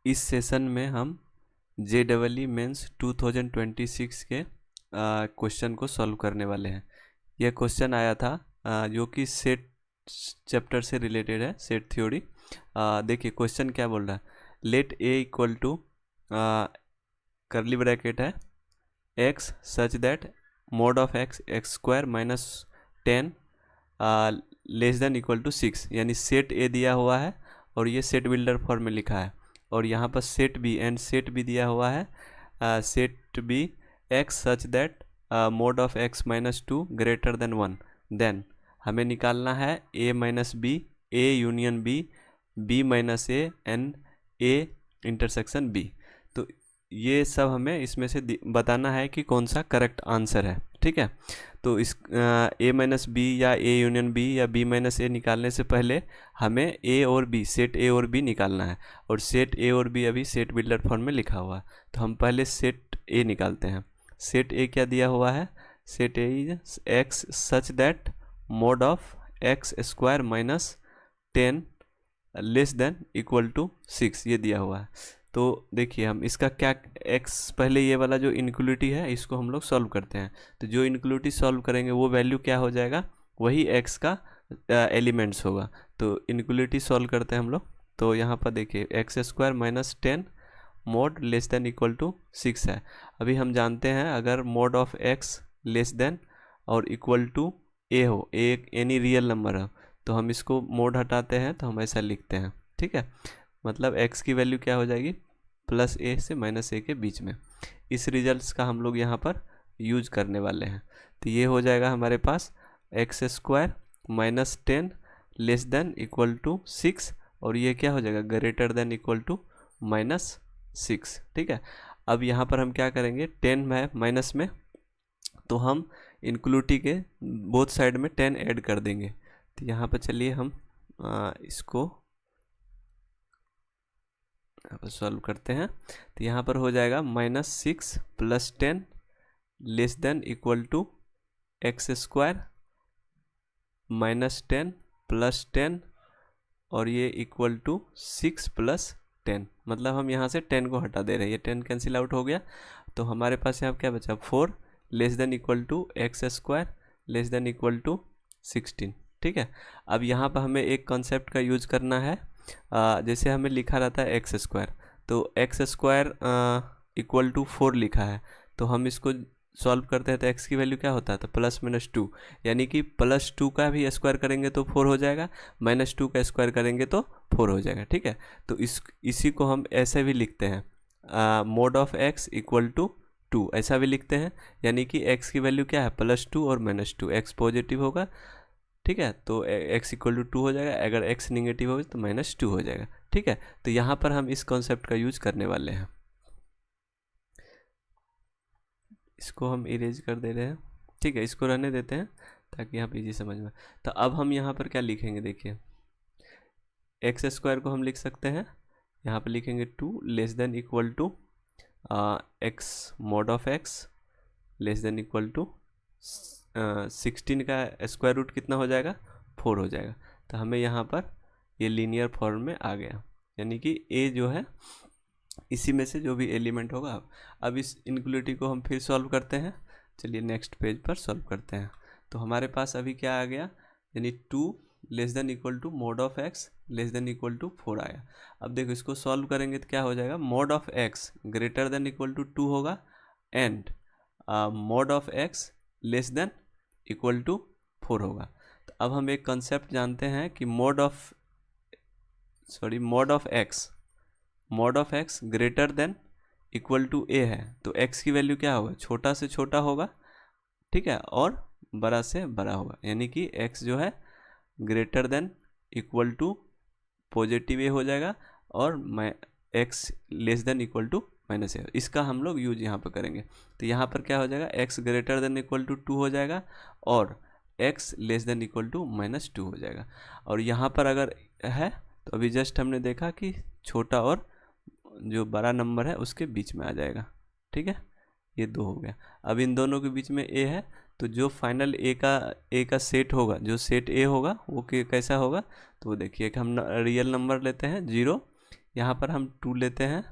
इस सेशन में हम JEE मेंस 2026 के क्वेश्चन को सॉल्व करने वाले हैं। यह क्वेश्चन आया था जो कि सेट चैप्टर से रिलेटेड है, सेट थ्योरी। देखिए क्वेश्चन क्या बोल रहा है, let A equal to curly bracket है x such that mod of x x square minus 10 less than equal to 6, यानी सेट ए दिया हुआ है और ये सेट बिल्डर फॉर्म में लिखा है, और यहाँ पर set B and set B दिया हुआ है, set B x such that mod of x minus 2 greater than 1। Then हमें निकालना है a minus B, a union B, b minus A and a intersection b। तो ये सब हमें इसमें से बताना है कि कौन सा करेक्ट आंसर है। ठीक है, तो इस a माइनस बी या a यूनियन b या b माइनस ए निकालने से पहले हमें a और b, सेट a और b निकालना है, और सेट a और b अभी सेट बिल्डर फॉर्म में लिखा हुआ है। तो हम पहले सेट a निकालते हैं। सेट a क्या दिया हुआ है, set a is x such that mod of x square minus 10 less than equal to 6, ये दिया हुआ है। तो देखिए हम इसका क्या x, पहले ये वाला जो इनक्वलिटी है इसको हम लोग सॉल्व करते हैं। तो जो इनक्वलिटी सॉल्व करेंगे वो वैल्यू क्या हो जाएगा, वही x का एलिमेंट्स होगा। तो इनक्वलिटी सॉल्व करते हैं हम लोग। तो यहाँ पर देखिए x square minus 10 mod less than equal to 6 है। अभी हम जानते हैं अगर mod of x less than और इक्वल टू a हो, एक एनी रियल नंबर हो, तो हम इसको मोड हटाते हैं तो हम ऐसा लिखते हैं। ठीक है, मतलब x की वैल्यू क्या हो जाएगी, प्लस a से माइनस a के बीच में। इस रिजल्ट्स का हम लोग यहाँ पर यूज करने वाले हैं। तो ये हो जाएगा हमारे पास x square minus 10 less than equal to 6, और ये क्या हो जाएगा, greater than equal to minus 6। ठीक है, अब यहाँ पर हम क्या करेंगे, 10 है माइनस में, तो हम इनक्लूटी के बोथ साइड में 10 ऐड कर देंगे। तो यहाँ पर चलिए हम इसको यहाँ पर सॉल्व करते हैं। तो यहाँ पर हो जाएगा minus 6 plus 10 less than equal to x square minus 10 plus 10, और ये इक्वल टू 6 प्लस 10, मतलब हम यहाँ से 10 को हटा दे रहे हैं, ये 10 कैंसिल आउट हो गया। तो हमारे पास यहाँ क्या बचा, 4 less than equal to x square less than equal to 16। ठीक है, अब यहाँ पर हमें एक कॉन्सेप्ट का यूज करना है। जैसे हमें लिखा रहता है एक्स स्क्वायर, तो एक्स स्क्वायर इक्वल टू 4 लिखा है, तो हम इसको सॉल्व करते हैं तो x की वैल्यू क्या होता है, तो प्लस माइनस 2, यानी कि प्लस 2 का भी स्क्वायर करेंगे तो 4 हो जाएगा, माइनस 2 का स्क्वायर करेंगे तो 4 हो जाएगा। ठीक है, तो इसी को हम ऐसे भी लिखते हैं, mod of x equal to 2, ऐसा भी लिखते हैं, यानी कि x की वैल्यू क्या है, प्लस 2 और माइनस 2, x पॉजिटिव होगा। ठीक है, तो x इक्वल टू 2 हो जाएगा, अगर x निगेटिव होगा तो माइनस 2 हो जाएगा। ठीक है, तो यहाँ पर हम इस कॉन्सेप्ट का यूज करने वाले हैं। इसको हम इरेज कर दे रहे हैं। ठीक है, इसको रहने देते हैं ताकि यहाँ पे इजी समझ में। तो अब हम यहाँ पर क्या लिखेंगे, देखिए एक्स स्क्वायर को हम लिख सकते हैं, यहाँ पर लिखेंगे 2 less than equal to x mod of x less than equal to 16 का स्क्वायर रूट कितना हो जाएगा, 4 हो जाएगा। तो हमें यहाँ पर ये लीनियर फॉर्म में आ गया, यानी कि a जो है इसी में से जो भी एलिमेंट होगा। अब इस इनक्वलिटी को हम फिर सॉल्व करते हैं। चलिए नेक्स्ट पेज पर सॉल्व करते हैं। तो हमारे पास अभी क्या आ गया, यानी 2 less than equal to mod of x less than equal to 4 आया। अब देखो इसको सॉल्व करेंगे तो क्या हो जाएगा, mod of x greater than equal to 2 होगा, and mod of x less than equal to 4 होगा। तो अब हम एक कंसेप्ट जानते हैं कि mod of x greater than equal to a है, तो x की वैल्यू क्या होगा, छोटा से छोटा होगा। ठीक है, और बड़ा से बड़ा होगा, यानी कि x जो है greater than equal to positive a हो जाएगा, और x less than equal to minus a। इसका हम लोग यूज यहाँ पर करेंगे। तो यहाँ पर क्या हो जाएगा, x greater than equal to 2 हो जाएगा, और x less than equal to minus 2 हो जाएगा। और यहाँ पर अगर है तो अभी जस्ट हमने देखा कि छोटा और जो बड़ा नंबर है उसके बीच में आ जाएगा। ठीक है, ये 2 हो गया। अब इन दोनों के बीच में a है, तो जो फाइनल a का सेट होगा, जो सेट a होगा वो कैसा होगा, तो देखिए कि हम रियल नंबर लेते हैं 0, यहाँ पर हम 2 लेते हैं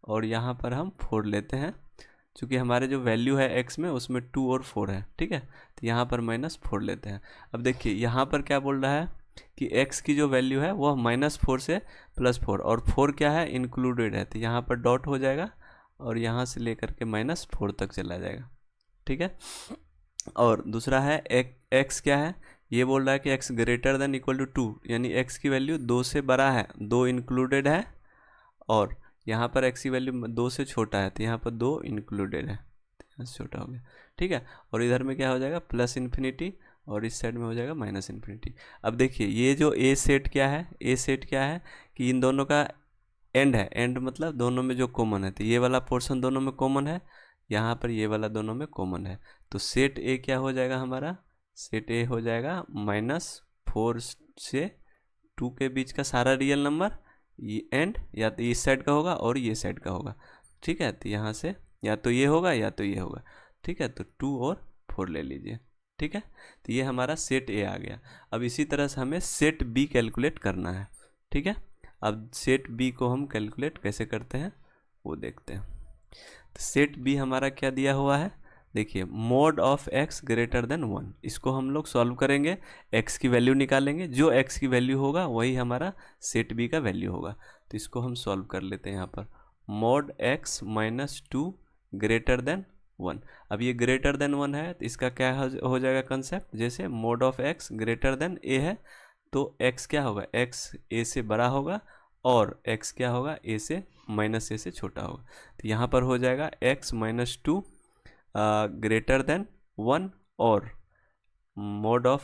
और यहाँ पर हम 4 लेते हैं, क्योंकि हमारे जो वैल्यू है x में उसमें 2 और 4 है, ठीक है। तो यहाँ पर -4 लेते हैं। अब देखिए यहाँ पर क्या बोल रहा है कि x की जो वैल्यू है वह -4 से +4, और 4 क्या है, इंक्लूडेड है, तो यहाँ पर डॉट हो जाएगा और यहाँ से लेकर के -4 तक चला जाएगा, ठीक है। और दूसरा है x क्या है, ये बोल रहा है कि x greater than equal to 2, यानी x की वैल्यू 2 से बड़ा है, 2 इंक्लूडेड है, और यहाँ पर x की वैल्यू 2 से छोटा है, तो यहाँ पर 2 इंक्लूडेड है, यहाँ से छोटा हो गया, ठीक है। और इधर में क्या हो जाएगा, +∞, और इस साइड में हो जाएगा -∞। अब देखिए ये जो ए सेट क्या है, ए सेट क्या है कि इन दोनों का एंड है, एंड मतलब दोनों में जो कॉमन है, तो ये वाला पोर्शन दोनों में कॉमन है, यहाँ पर ये वाला दोनों में कॉमन है, तो सेट ए क्या हो जाएगा हमारा, सेट ए हो जाएगा -4 से 2 के बीच का सारा रियल नंबर, ये एंड या तो इस साइड का होगा और ये साइड का होगा, ठीक है। तो यहाँ से या तो ये होगा या तो ये होगा, ठीक है। तो 2 और 4 ले लीजिए, ठीक है। तो ये हमारा सेट ए आ गया। अब इसी तरह से हमें सेट बी कैलकुलेट करना है, ठीक है। अब सेट बी को हम कैलकुलेट कैसे करते हैं वो देखते हैं। तो सेट बी हमारा क्या दिया हुआ है, देखिए mode of x greater than 1, इसको हम लोग सॉल्व करेंगे, x की वैल्यू निकालेंगे, जो x की वैल्यू होगा वही हमारा सेट बी का वैल्यू होगा। तो इसको हम सॉल्व कर लेते हैं यहाँ पर, मोड x -2 ग्रेटर देन 1। अब ये ग्रेटर देन 1 है, तो इसका क्या हो जाएगा कंसेप्ट, जैसे mode of x greater then a है, तो x क्या होगा, x a से बड़ा होगा, और x क्या होगा, a से -a से छोटा होगा। तो यहाँ पर हो जाएगा x -2 ग्रेटर देन 1, और मोड ऑफ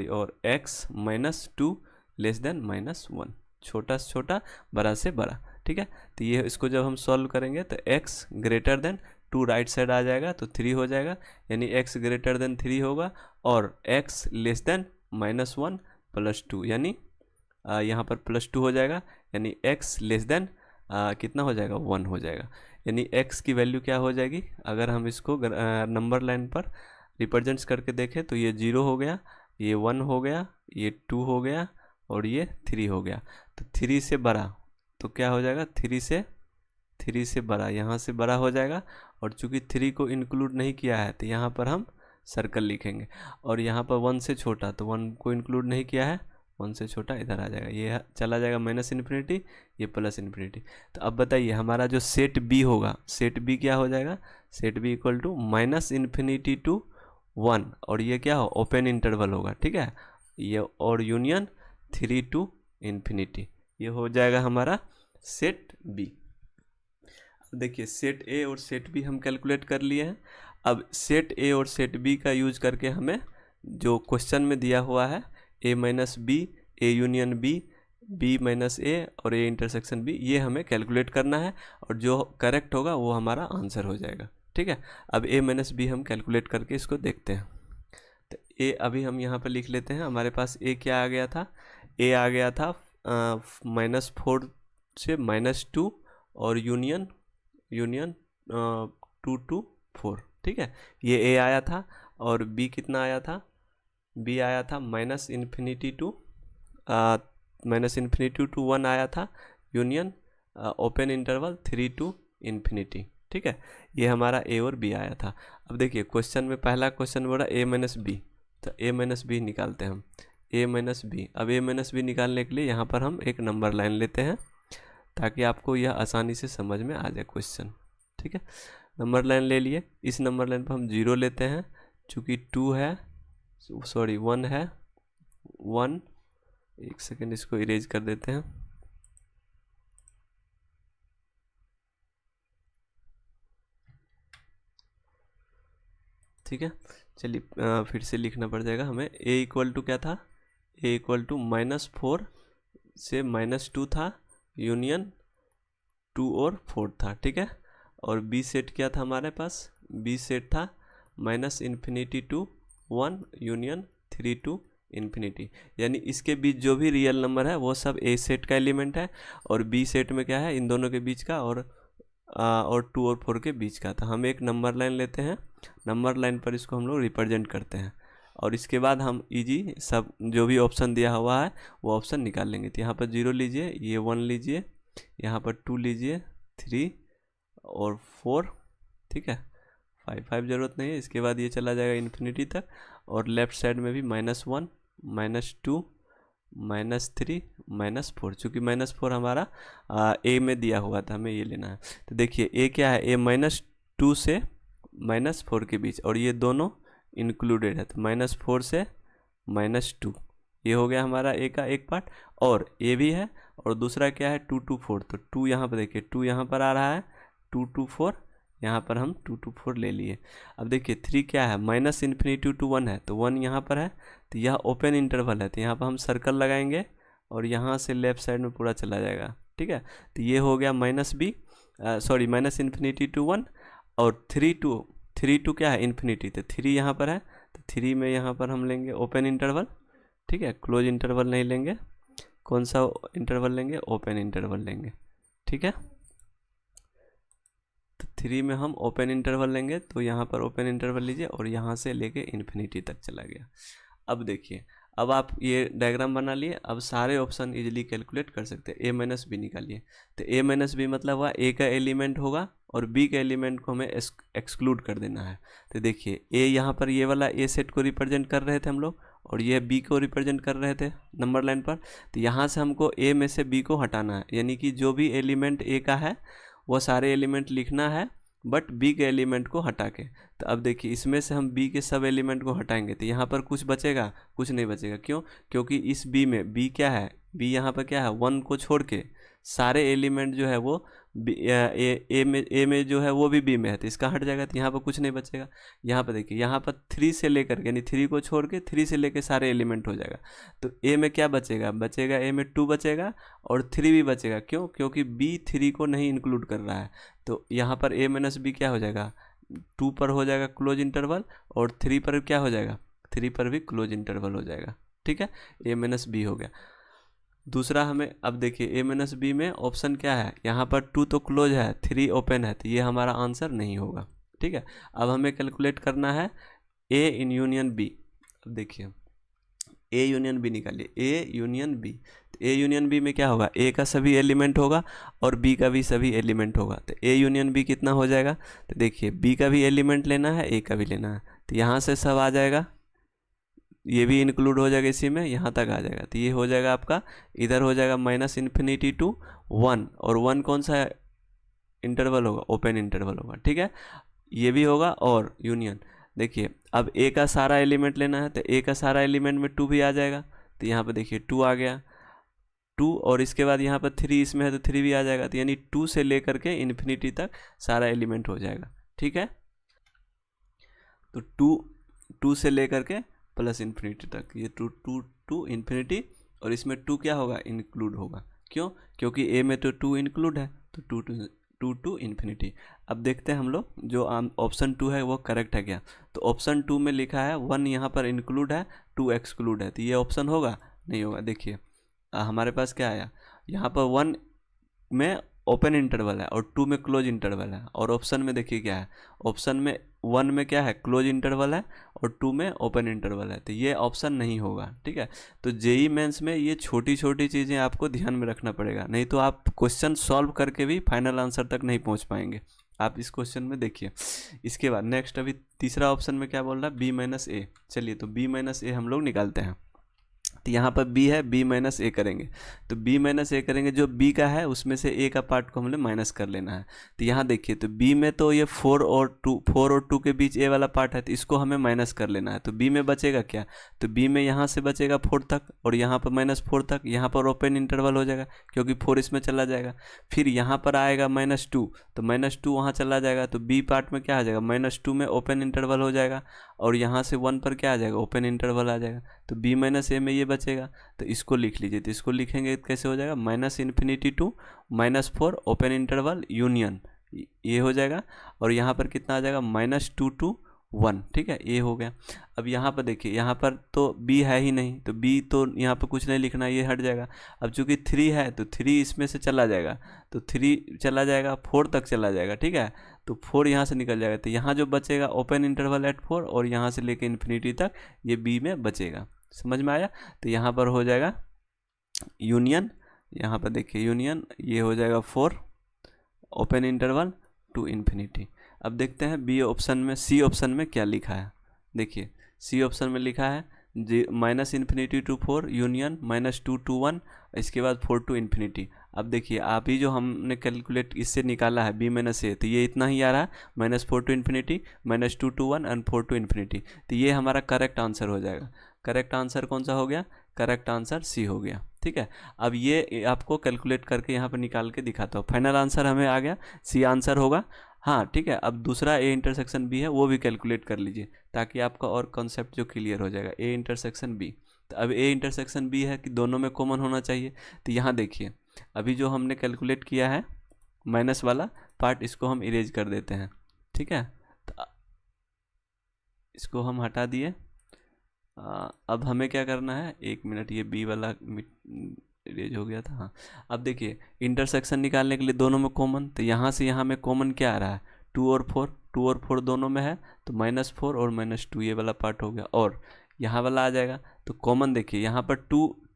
और x -2 लेस देन -1, छोटा से छोटा बड़ा से बड़ा, ठीक है। तो ये इसको जब हम सॉल्व करेंगे तो x greater than 2 right side आ जाएगा, तो 3 हो जाएगा, यानी x ग्रेटर देन 3 होगा, और x लेस देन -1 +2, यानी यहाँ पर +2 हो जाएगा, यानी x लेस देन कितना हो जाएगा, 1 हो जाएगा। यानी x की वैल्यू क्या हो जाएगी, अगर हम इसको नंबर लाइन पर रिप्रेजेंट्स करके देखें तो ये 0 हो गया, ये 1 हो गया, ये 2 हो गया, और ये 3 हो गया। तो 3 से बड़ा तो क्या हो जाएगा, 3 से बड़ा, यहाँ से बड़ा हो जाएगा, और चूंकि 3 को इंक्लूड नहीं किया है तो यहाँ पर हम सर्कल लिखेंगे, और यहाँ पर 1 से छोटा, तो 1 को इंक्लूड नहीं किया है, 1 से छोटा इधर आ जाएगा, ये चला जाएगा -∞, ये +∞। तो अब बताइए हमारा जो सेट बी होगा, सेट बी क्या हो जाएगा, set B equal to -∞ to 1, और ये क्या हो, ओपन इंटरवल होगा, ठीक है, ये और यूनियन 3 to ∞, ये हो जाएगा हमारा सेट बी। अब देखिए सेट ए और सेट बी हम कैलकुलेट कर लिए हैं। अब सेट ए और सेट बी का यूज करके हमें जो क्वेश्चन में दिया हुआ है a - b, a union b, b - a और a इंटरसेक्शन b, ये हमें कैलकुलेट करना है, और जो करेक्ट होगा वो हमारा आंसर हो जाएगा, ठीक है। अब a - b हम कैलकुलेट करके इसको देखते हैं। तो a अभी हम यहाँ पर लिख लेते हैं, हमारे पास a क्या आ गया था, a आ गया था -4 से -2 और यूनियन 2 to 4, ठीक है, ये a आया था, और b कितना आया था, b आया था -∞ to 1 आया था, यूनियन ओपन इंटरवल 3 to ∞, ठीक है, ये हमारा a और b आया था। अब देखिए क्वेश्चन में पहला क्वेश्चन बोला a - b, तो a - b निकालते हैं हम, a - b। अब a - b निकालने के लिए यहाँ पर हम एक नंबर लाइन लेते हैं, ताकि आपको यह आसानी से समझ में आ जाए क्वेश्चन, ठीक है। नंबर लाइन ले लिए, इस नंबर लाइन पर हम 0 लेते हैं, चूँकि 2 है, 1 है, 1, एक सेकेंड इसको इरेज कर देते हैं, ठीक है। चलिए फिर से लिखना पड़ जाएगा हमें, a इक्वल टू क्या था, a इक्वल टू -4 से -2 था, यूनियन 2 और 4 था, ठीक है। और b सेट क्या था हमारे पास, b सेट था -∞ to 1 यूनियन 3 to ∞, यानी इसके बीच जो भी रियल नंबर है वो सब a सेट का एलिमेंट है, और b सेट में क्या है, इन दोनों के बीच का, और 2 और 4 के बीच का था। हम एक नंबर लाइन लेते हैं, नंबर लाइन पर इसको हम लोग रिप्रेजेंट करते हैं, और इसके बाद हम इजी सब जो भी ऑप्शन दिया हुआ है वो ऑप्शन निकाल लेंगे। तो यहाँ पर 0 लीजिए, ये 1 लीजिए, यहाँ पर 2 लीजिए, 3 और 4, ठीक है। 5 ज़रूरत नहीं है। इसके बाद ये चला जाएगा इन्फिनिटी तक, और लेफ्ट साइड में भी -1, -2, -3, -4। चूँकि -4 हमारा ए में दिया हुआ था, हमें ये लेना है। तो देखिए ए क्या है, ए -2 से -4 के बीच, और ये दोनों इंक्लूडेड है, तो -4 से -2, ये हो गया हमारा ए का एक पार्ट। और ए भी है, और दूसरा क्या है 2 to 4, तो 2 यहाँ पर देखिए, 2 यहाँ पर आ रहा है, 2 to 4 यहाँ पर हम 2 to 4 ले लिए। अब देखिए 3 क्या है, -∞ to 1 है, तो 1 यहाँ पर है, तो यह ओपन इंटरवल है, तो यहाँ पर हम सर्कल लगाएंगे और यहाँ से लेफ्ट साइड में पूरा चला जाएगा, ठीक है। तो ये हो गया -∞ to 1, और 3 to क्या है, इन्फिनिटी, तो 3 यहाँ पर है, तो 3 में यहाँ पर हम लेंगे ओपन इंटरवल, ठीक है। क्लोज इंटरवल नहीं लेंगे। कौन सा इंटरवल लेंगे, ओपन इंटरवल लेंगे, ठीक है। तो 3 में हम ओपन इंटरवल लेंगे, तो यहाँ पर ओपन इंटरवल लीजिए, और यहाँ से लेके इन्फिनिटी तक चला गया। अब देखिए, अब आप ये डायग्राम बना लिए, अब सारे ऑप्शन इजीली कैलकुलेट कर सकते हैं। a-b निकालिए, तो a-b मतलब हुआ a का एलिमेंट होगा और b का एलिमेंट को हमें एक्सक्लूड कर देना है। तो देखिए a यहाँ पर ये वाला a सेट को रिप्रेजेंट कर रहे थे हम लोग, और ये b को रिप्रेजेंट कर रहे थे नंबर लाइन पर। तो यहाँ से हमको a में से b को हटाना है, यानी कि जो भी एलिमेंट a का है वो सारे एलिमेंट लिखना है, बट b के एलिमेंट को हटा के। तो अब देखिए इसमें से हम b के सब एलिमेंट को हटाएंगे, तो यहाँ पर कुछ बचेगा, कुछ नहीं बचेगा। क्यों? क्योंकि इस b में b क्या है, b यहाँ पर क्या है, 1 को छोड़ के सारे एलिमेंट जो है वो ए में जो है वो भी b में है, तो इसका हट जाएगा, तो यहाँ पर कुछ नहीं बचेगा। यहाँ पर देखिए, यहाँ पर 3 से लेकर के, यानी 3 को छोड़ के 3 से लेकर सारे एलिमेंट हो जाएगा। तो a में क्या बचेगा, a में 2 बचेगा और 3 भी बचेगा। क्यों? क्योंकि b 3 को नहीं इंक्लूड कर रहा है। तो यहाँ पर a-b क्या हो जाएगा, 2 पर हो जाएगा क्लोज इंटरवल, और 3 पर क्या हो जाएगा, 3 पर भी क्लोज इंटरवल हो जाएगा, ठीक है। a-b हो गया। दूसरा हमें अब देखिए a-b में ऑप्शन क्या है, यहाँ पर 2 तो क्लोज है, 3 ओपन है, तो ये हमारा आंसर नहीं होगा, ठीक है। अब हमें कैलकुलेट करना है a इन यूनियन b। अब देखिए a यूनियन b निकालिए, a यूनियन b। तो a यूनियन b में क्या होगा, a का सभी एलिमेंट होगा और b का भी सभी एलिमेंट होगा। तो a यूनियन b कितना हो जाएगा, तो देखिए b का भी एलिमेंट लेना है, a का भी लेना है, तो यहाँ से सब आ जाएगा, ये भी इंक्लूड हो जाएगा इसी में, यहाँ तक आ जाएगा। तो ये हो जाएगा आपका, इधर हो जाएगा -∞ to 1, और 1 कौन सा इंटरवल होगा, ओपन इंटरवल होगा, ठीक है। ये भी होगा, और यूनियन देखिए, अब a का सारा एलिमेंट लेना है, तो a का सारा एलिमेंट में 2 भी आ जाएगा, तो यहाँ पर देखिए 2 आ गया, 2, और इसके बाद यहाँ पर 3 इसमें है, तो 3 भी आ जाएगा। तो यानी 2 से लेकर के इन्फिनिटी तक सारा एलिमेंट हो जाएगा, ठीक है। तो 2 से लेकर के प्लस इन्फिनिटी तक, ये 2 टू इन्फिनिटी, और इसमें 2 क्या होगा, इंक्लूड होगा। क्यों? क्योंकि a में तो 2 इंक्लूड है, तो 2 टू इन्फिनिटी। अब देखते हैं हम लोग जो ऑप्शन 2 है वो करेक्ट है क्या। तो ऑप्शन 2 में लिखा है 1 यहाँ पर इंक्लूड है, 2 एक्सक्लूड है, तो ये ऑप्शन होगा, नहीं होगा। देखिए हमारे पास क्या आया, यहाँ पर 1 में ओपन इंटरवल है और 2 में क्लोज इंटरवल है, और ऑप्शन में देखिए क्या है, ऑप्शन में 1 में क्या है, क्लोज इंटरवल है, और 2 में ओपन इंटरवल है, तो ये ऑप्शन नहीं होगा, ठीक है। तो जेईई मेंस में ये छोटी छोटी चीज़ें आपको ध्यान में रखना पड़ेगा, नहीं तो आप क्वेश्चन सॉल्व करके भी फाइनल आंसर तक नहीं पहुंच पाएंगे। आप इस क्वेश्चन में देखिए। इसके बाद नेक्स्ट अभी तीसरा ऑप्शन में क्या बोल रहा है, b-a। चलिए तो b-a हम लोग निकालते हैं। तो यहाँ पर b है, b-a करेंगे, तो b-a करेंगे, जो b का है उसमें से a का पार्ट को हमने माइनस कर लेना है। तो यहाँ देखिए, तो b में तो ये 4 और 2 के बीच a वाला पार्ट है, तो इसको हमें माइनस कर लेना है। तो b में बचेगा क्या, तो b में यहाँ से बचेगा 4 तक, और यहाँ पर -4 तक, यहाँ पर ओपन इंटरवल हो जाएगा क्योंकि 4 इसमें चला जाएगा। फिर यहाँ पर आएगा -2, तो -2 वहाँ चला जाएगा, तो b पार्ट में क्या आ जाएगा, -2 में ओपन इंटरवल हो जाएगा, और यहाँ से 1 पर क्या आ जाएगा, ओपन इंटरवल आ जाएगा। तो b-a में ये बचेगा, तो इसको लिख लीजिए। तो इसको लिखेंगे कैसे हो जाएगा, -∞ to -4 ओपन इंटरवल यूनियन, ये हो जाएगा, और यहाँ पर कितना आ जाएगा, -2 to 1, ठीक है, ये हो गया। अब यहाँ पर देखिए, यहाँ पर तो b है ही नहीं, तो b तो यहाँ पर कुछ नहीं लिखना, ये हट जाएगा। अब चूंकि 3 है तो 3 इसमें से चला जाएगा, तो 3 चला जाएगा, 4 तक चला जाएगा, ठीक है, तो 4 यहाँ से निकल जाएगा। तो यहाँ जो बचेगा ओपन इंटरवल एट 4, और यहाँ से लेके इन्फिनिटी तक ये b में बचेगा। समझ में आया? तो यहाँ पर हो जाएगा यूनियन यहाँ पर देखिए यूनियन ये हो जाएगा 4 ओपन इंटरवल टू इन्फिनिटी। अब देखते हैं बी ऑप्शन में, सी ऑप्शन में क्या लिखा है। देखिए सी ऑप्शन में लिखा है minus infinity to 4 union -2 to 1, इसके बाद 4 to इन्फिनिटी। अब देखिए आप ही जो हमने कैलकुलेट इससे निकाला है बी माइनस ए, तो ये इतना ही आ रहा है -4 to infinity, -2 to 1 and 4 to infinity. तो ये हमारा करेक्ट आंसर हो जाएगा। करेक्ट आंसर कौन सा हो गया? करेक्ट आंसर सी हो गया। ठीक है, अब ये आपको कैलकुलेट करके यहाँ पर निकाल के दिखाता हूँ। फाइनल आंसर हमें आ गया, सी आंसर होगा। हाँ ठीक है, अब दूसरा ए इंटरसेक्शन बी है वो भी कैलकुलेट कर लीजिए ताकि आपका और कॉन्सेप्ट जो क्लियर हो जाएगा। ए इंटरसेक्शन बी, तो अब ए इंटरसेक्शन बी है कि दोनों में कॉमन होना चाहिए। तो यहाँ देखिए अभी जो हमने कैलकुलेट किया है माइनस वाला पार्ट, इसको हम इरेज कर देते हैं। ठीक है, तो इसको हम हटा दिए। अब हमें क्या करना है, 1 मिनट, ये बी वाला इरेज हो गया था। हाँ, अब देखिए इंटरसेक्शन निकालने के लिए दोनों में कॉमन, तो यहाँ से यहाँ में कॉमन क्या आ रहा है? 2 और 4, 2 और 4 दोनों में है, तो -4 और -2 ये वाला पार्ट हो गया, और यहाँ वाला आ जाएगा। तो कॉमन देखिए यहाँ पर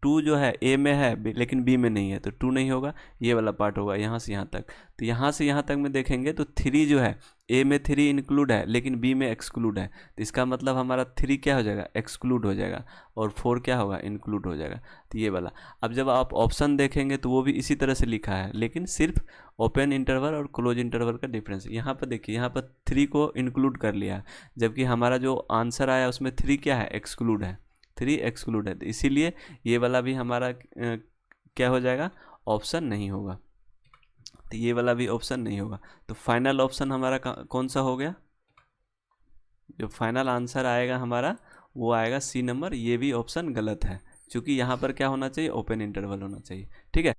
2 जो है ए में है लेकिन बी में नहीं है, तो 2 नहीं होगा, ये वाला पार्ट होगा यहाँ से यहाँ तक। तो यहाँ से यहाँ तक में देखेंगे तो 3 जो है ए में 3 इंक्लूड है लेकिन बी में एक्सक्लूड है, तो इसका मतलब हमारा 3 क्या हो जाएगा? एक्सक्लूड हो जाएगा, और 4 क्या होगा? इंक्लूड हो जाएगा। तो ये वाला, अब जब आप ऑप्शन देखेंगे तो वो भी इसी तरह से लिखा है, लेकिन सिर्फ ओपन इंटरवल और क्लोज इंटरवल का डिफरेंस। यहाँ पर देखिए यहाँ पर 3 को इंक्लूड कर लिया है, जबकि हमारा जो आंसर आया उसमें 3 क्या है? एक्सक्लूड है, 3 एक्सक्लूड है। तो इसीलिए ये वाला भी हमारा क्या हो जाएगा? ऑप्शन नहीं होगा। तो ये वाला भी ऑप्शन नहीं होगा। तो फाइनल ऑप्शन हमारा कौन सा हो गया? जो फाइनल आंसर आएगा हमारा वो आएगा सी नंबर। ये भी ऑप्शन गलत है, क्योंकि यहाँ पर क्या होना चाहिए? ओपन इंटरवल होना चाहिए। ठीक है।